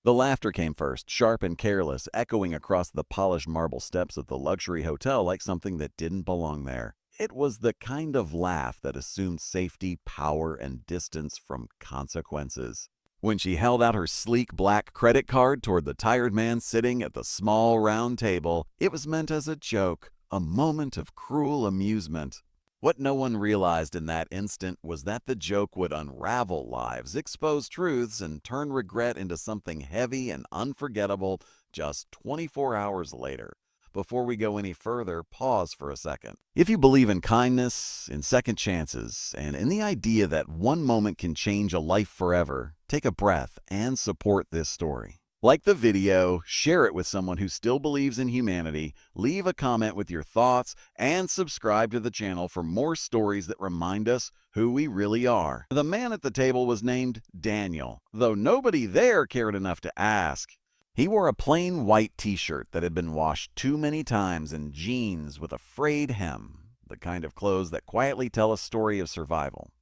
The laughter came first, sharp and careless, echoing across the polished marble steps of the luxury hotel like something that didn't belong there. It was the kind of laugh that assumed safety, power, and distance from consequences. When she held out her sleek black credit card toward the tired man sitting at the small round table, it was meant as a joke, a moment of cruel amusement. What no one realized in that instant was that the joke would unravel lives, expose truths, and turn regret into something heavy and unforgettable just 24 hours later. Before we go any further, pause for a second. If you believe in kindness, in second chances, and in the idea that one moment can change a life forever, take a breath and support this story. Like the video, share it with someone who still believes in humanity, leave a comment with your thoughts, and subscribe to the channel for more stories that remind us who we really are. The man at the table was named Daniel, though nobody there cared enough to ask. He wore a plain white t-shirt that had been washed too many times and jeans with a frayed hem, the kind of clothes that quietly tell a story of survival.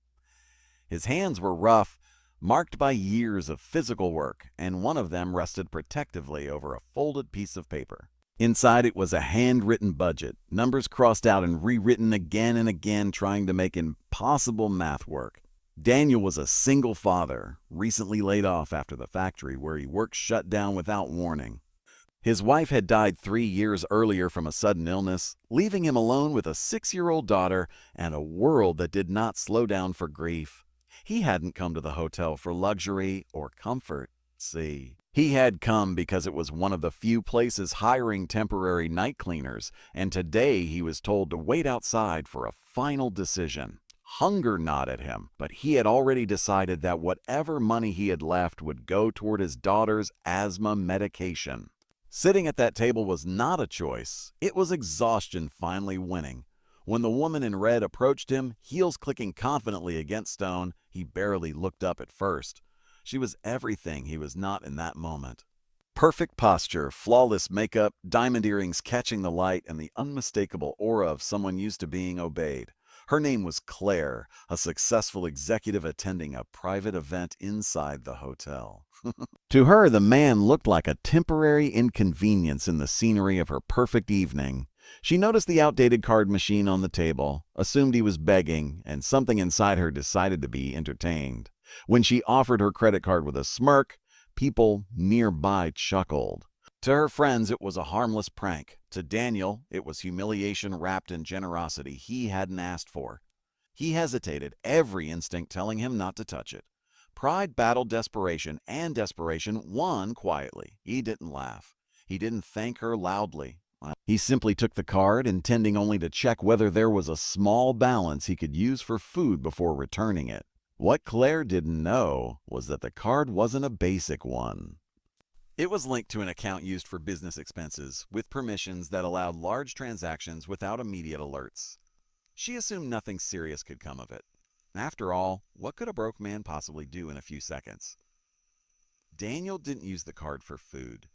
His hands were rough, marked by years of physical work, and one of them rested protectively over a folded piece of paper. Inside it was a handwritten budget, numbers crossed out and rewritten again and again, trying to make impossible math work. Daniel was a single father, recently laid off after the factory where he worked shut down without warning. His wife had died 3 years earlier from a sudden illness, leaving him alone with a 6-year-old daughter and a world that did not slow down for grief. He hadn't come to the hotel for luxury or comfort. See, he had come because it was one of the few places hiring temporary night cleaners, and today he was told to wait outside for a final decision. Hunger gnawed at him, but he had already decided that whatever money he had left would go toward his daughter's asthma medication. Sitting at that table was not a choice. It was exhaustion finally winning. When the woman in red approached him, heels clicking confidently against stone, he barely looked up at first. She was everything he was not in that moment. Perfect posture, flawless makeup, diamond earrings catching the light, and the unmistakable aura of someone used to being obeyed. Her name was Claire, a successful executive attending a private event inside the hotel. To her, the man looked like a temporary inconvenience in the scenery of her perfect evening. She noticed the outdated card machine on the table, assumed he was begging, and something inside her decided to be entertained. When she offered her credit card with a smirk, people nearby chuckled. To her friends, it was a harmless prank. To Daniel, it was humiliation wrapped in generosity he hadn't asked for. He hesitated, every instinct telling him not to touch it. Pride battled desperation, and desperation won quietly. He didn't laugh. He didn't thank her loudly. He simply took the card, intending only to check whether there was a small balance he could use for food before returning it. What Claire didn't know was that the card wasn't a basic one. It was linked to an account used for business expenses, with permissions that allowed large transactions without immediate alerts. She assumed nothing serious could come of it. After all, what could a broke man possibly do in a few seconds? Daniel didn't use the card for food.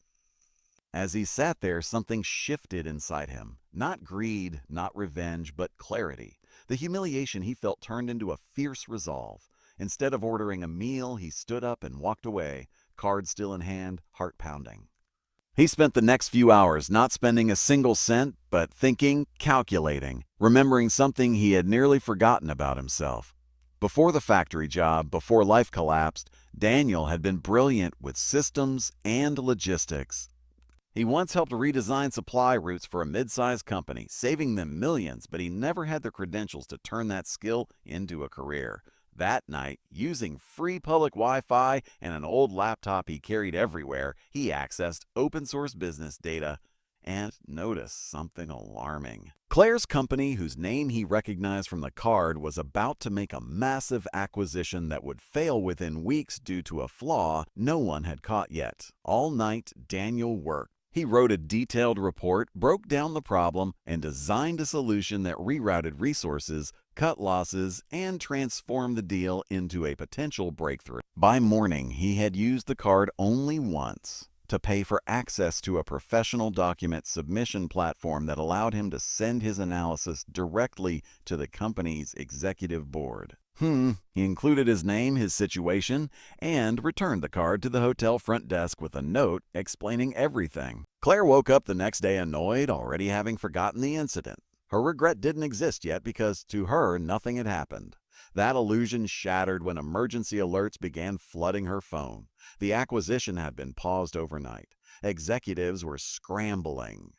As he sat there, something shifted inside him. Not greed, not revenge, but clarity. The humiliation he felt turned into a fierce resolve. Instead of ordering a meal, he stood up and walked away, card still in hand, heart pounding. He spent the next few hours not spending a single cent, but thinking, calculating, remembering something he had nearly forgotten about himself. Before the factory job, before life collapsed, Daniel had been brilliant with systems and logistics. He once helped redesign supply routes for a mid-sized company, saving them millions, but he never had the credentials to turn that skill into a career. That night, using free public Wi-Fi and an old laptop he carried everywhere, he accessed open-source business data and noticed something alarming. Claire's company, whose name he recognized from the card, was about to make a massive acquisition that would fail within weeks due to a flaw no one had caught yet. All night, Daniel worked. He wrote a detailed report, broke down the problem, and designed a solution that rerouted resources, cut losses, and transformed the deal into a potential breakthrough. By morning, he had used the card only once to pay for access to a professional document submission platform that allowed him to send his analysis directly to the company's executive board. He included his name, his situation, and returned the card to the hotel front desk with a note explaining everything. Claire woke up the next day annoyed, already having forgotten the incident. Her regret didn't exist yet because, to her, nothing had happened. That illusion shattered when emergency alerts began flooding her phone. The acquisition had been paused overnight. Executives were scrambling.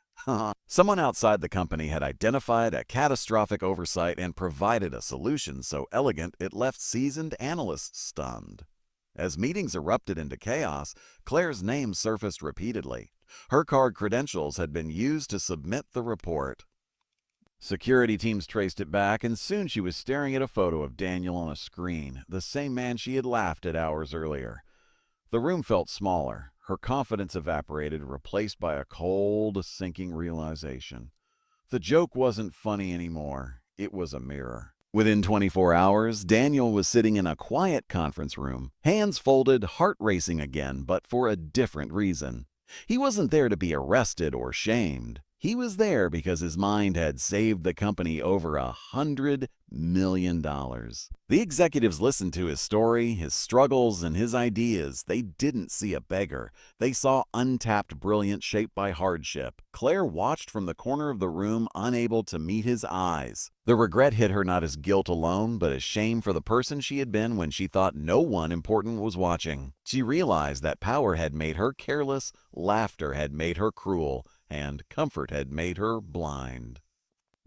Someone outside the company had identified a catastrophic oversight and provided a solution so elegant it left seasoned analysts stunned. As meetings erupted into chaos, Claire's name surfaced repeatedly. Her card credentials had been used to submit the report. Security teams traced it back, and soon she was staring at a photo of Daniel on a screen, the same man she had laughed at hours earlier. The room felt smaller. Her confidence evaporated, replaced by a cold, sinking realization. The joke wasn't funny anymore. It was a mirror. Within 24 hours, Daniel was sitting in a quiet conference room, hands folded, heart racing again, but for a different reason. He wasn't there to be arrested or shamed. He was there because his mind had saved the company over $100 million. The executives listened to his story, his struggles, and his ideas. They didn't see a beggar. They saw untapped brilliance shaped by hardship. Claire watched from the corner of the room, unable to meet his eyes. The regret hit her not as guilt alone, but as shame for the person she had been when she thought no one important was watching. She realized that power had made her careless, laughter had made her cruel, and comfort had made her blind.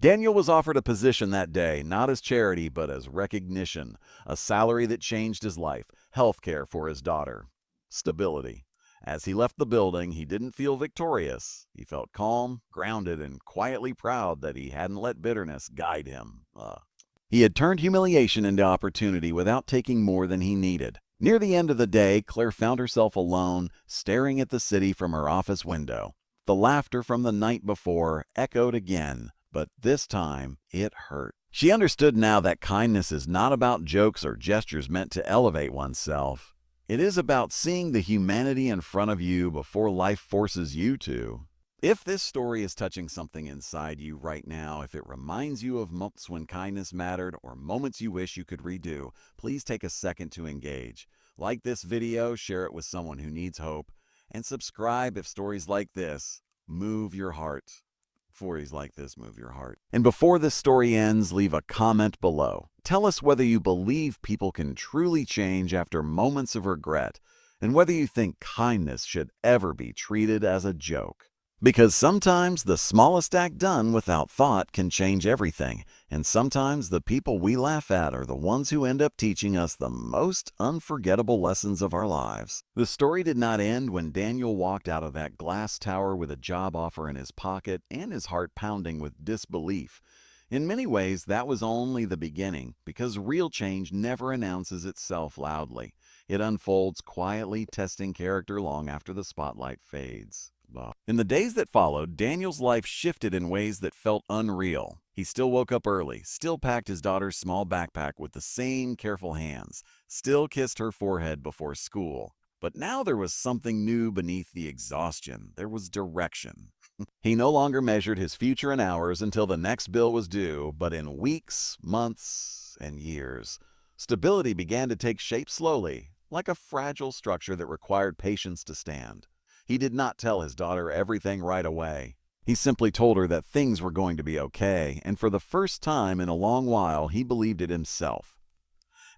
Daniel was offered a position that day, not as charity, but as recognition, a salary that changed his life, health care for his daughter, stability. As he left the building, he didn't feel victorious. He felt calm, grounded, and quietly proud that he hadn't let bitterness guide him. He had turned humiliation into opportunity without taking more than he needed. Near the end of the day, Claire found herself alone, staring at the city from her office window. The laughter from the night before echoed again, but this time it hurt. She understood now that kindness is not about jokes or gestures meant to elevate oneself. It is about seeing the humanity in front of you before life forces you to. If this story is touching something inside you right now, if it reminds you of moments when kindness mattered or moments you wish you could redo, please take a second to engage. Like this video, share it with someone who needs hope, and subscribe if stories like this move your heart. Stories like this move your heart. And before this story ends, leave a comment below. Tell us whether you believe people can truly change after moments of regret, and whether you think kindness should ever be treated as a joke. Because sometimes the smallest act done without thought can change everything, and sometimes the people we laugh at are the ones who end up teaching us the most unforgettable lessons of our lives. The story did not end when Daniel walked out of that glass tower with a job offer in his pocket and his heart pounding with disbelief. In many ways, that was only the beginning, because real change never announces itself loudly. It unfolds quietly, testing character long after the spotlight fades. In the days that followed, Daniel's life shifted in ways that felt unreal. He still woke up early, still packed his daughter's small backpack with the same careful hands, still kissed her forehead before school. But now there was something new beneath the exhaustion. There was direction. He no longer measured his future in hours until the next bill was due, but in weeks, months, and years. Stability began to take shape slowly, like a fragile structure that required patience to stand. He did not tell his daughter everything right away. He simply told her that things were going to be okay, and for the first time in a long while, he believed it himself.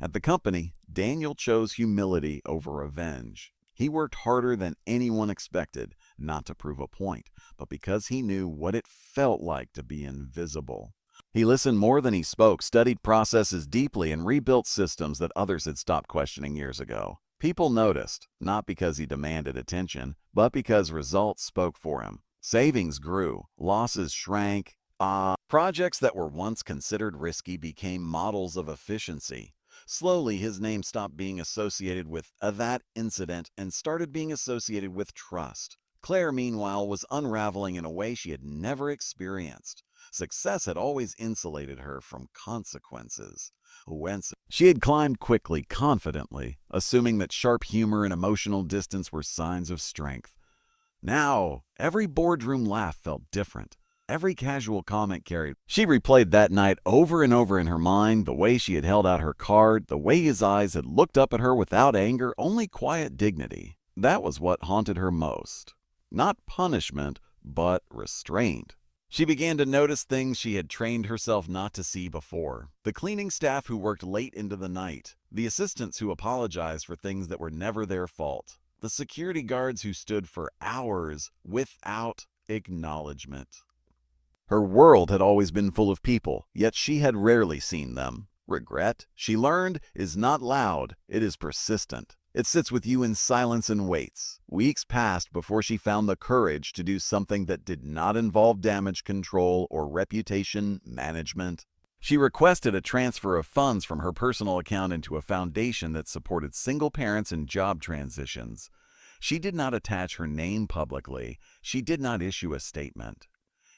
At the company, Daniel chose humility over revenge. He worked harder than anyone expected, not to prove a point, but because he knew what it felt like to be invisible. He listened more than he spoke, studied processes deeply, and rebuilt systems that others had stopped questioning years ago. People noticed, not because he demanded attention, but because results spoke for him. Savings grew, losses shrank. Projects that were once considered risky became models of efficiency. Slowly, his name stopped being associated with that incident and started being associated with trust. Claire, meanwhile, was unraveling in a way she had never experienced. Success had always insulated her from consequences. She had climbed quickly, confidently, assuming that sharp humor and emotional distance were signs of strength. Now, every boardroom laugh felt different. Every casual comment carried. She replayed that night over and over in her mind, the way she had held out her card, the way his eyes had looked up at her without anger, only quiet dignity. That was what haunted her most. Not punishment, but restraint. She began to notice things she had trained herself not to see before. The cleaning staff who worked late into the night. The assistants who apologized for things that were never their fault. The security guards who stood for hours without acknowledgement. Her world had always been full of people, yet she had rarely seen them. Regret, she learned, is not loud, it is persistent. It sits with you in silence and waits. Weeks passed before she found the courage to do something that did not involve damage control or reputation management. She requested a transfer of funds from her personal account into a foundation that supported single parents and job transitions. She did not attach her name publicly. She did not issue a statement.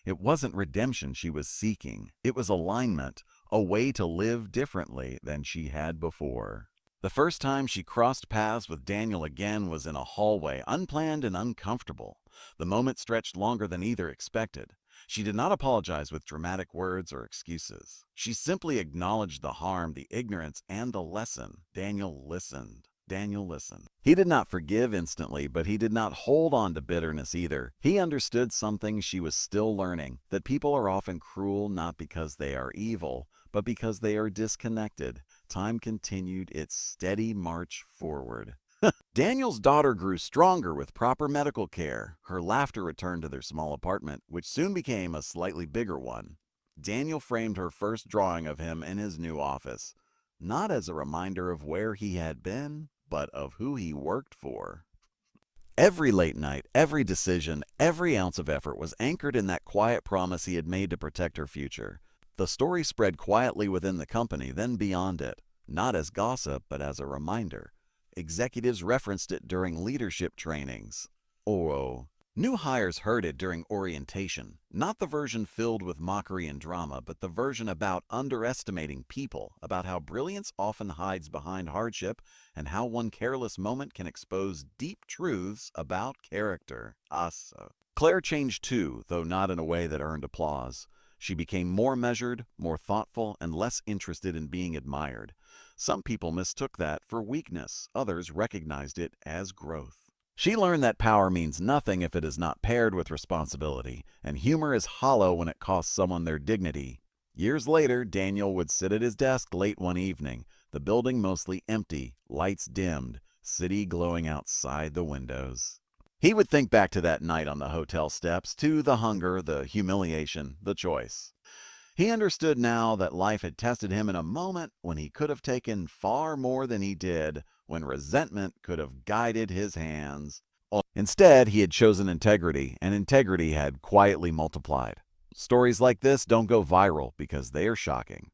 It wasn't redemption she was seeking. It was alignment, a way to live differently than she had before. The first time she crossed paths with Daniel again was in a hallway, unplanned and uncomfortable. The moment stretched longer than either expected. She did not apologize with dramatic words or excuses. She simply acknowledged the harm, the ignorance, and the lesson. Daniel listened. He did not forgive instantly, but he did not hold on to bitterness either. He understood something she was still learning, that people are often cruel not because they are evil, but because they are disconnected. Time continued its steady march forward. Daniel's daughter grew stronger with proper medical care. Her laughter returned to their small apartment, which soon became a slightly bigger one. Daniel framed her first drawing of him in his new office, not as a reminder of where he had been, but of who he worked for. Every late night, every decision, every ounce of effort was anchored in that quiet promise he had made to protect her future. The story spread quietly within the company, then beyond it, not as gossip, but as a reminder. Executives referenced it during leadership trainings. New hires heard it during orientation, not the version filled with mockery and drama, but the version about underestimating people, about how brilliance often hides behind hardship, and how one careless moment can expose deep truths about character. Claire changed too, though not in a way that earned applause. She became more measured, more thoughtful, and less interested in being admired. Some people mistook that for weakness, others recognized it as growth. She learned that power means nothing if it is not paired with responsibility, and humor is hollow when it costs someone their dignity. Years later, Daniel would sit at his desk late one evening, the building mostly empty, lights dimmed, city glowing outside the windows. He would think back to that night on the hotel steps, to the hunger, the humiliation, the choice. He understood now that life had tested him in a moment when he could have taken far more than he did, when resentment could have guided his hands. Instead, he had chosen integrity, and integrity had quietly multiplied. Stories like this don't go viral because they are shocking.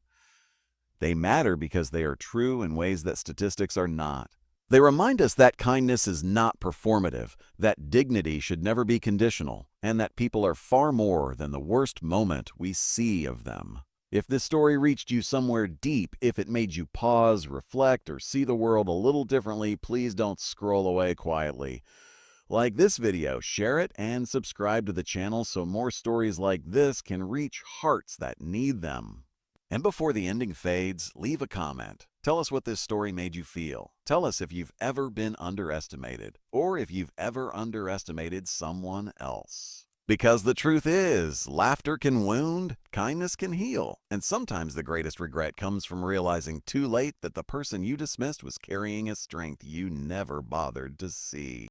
They matter because they are true in ways that statistics are not. They remind us that kindness is not performative, that dignity should never be conditional, and that people are far more than the worst moment we see of them. If this story reached you somewhere deep, if it made you pause, reflect, or see the world a little differently, please don't scroll away quietly. Like this video, share it, and subscribe to the channel so more stories like this can reach hearts that need them. And before the ending fades, leave a comment. Tell us what this story made you feel. Tell us if you've ever been underestimated, or if you've ever underestimated someone else. Because the truth is, laughter can wound, kindness can heal, and sometimes the greatest regret comes from realizing too late that the person you dismissed was carrying a strength you never bothered to see.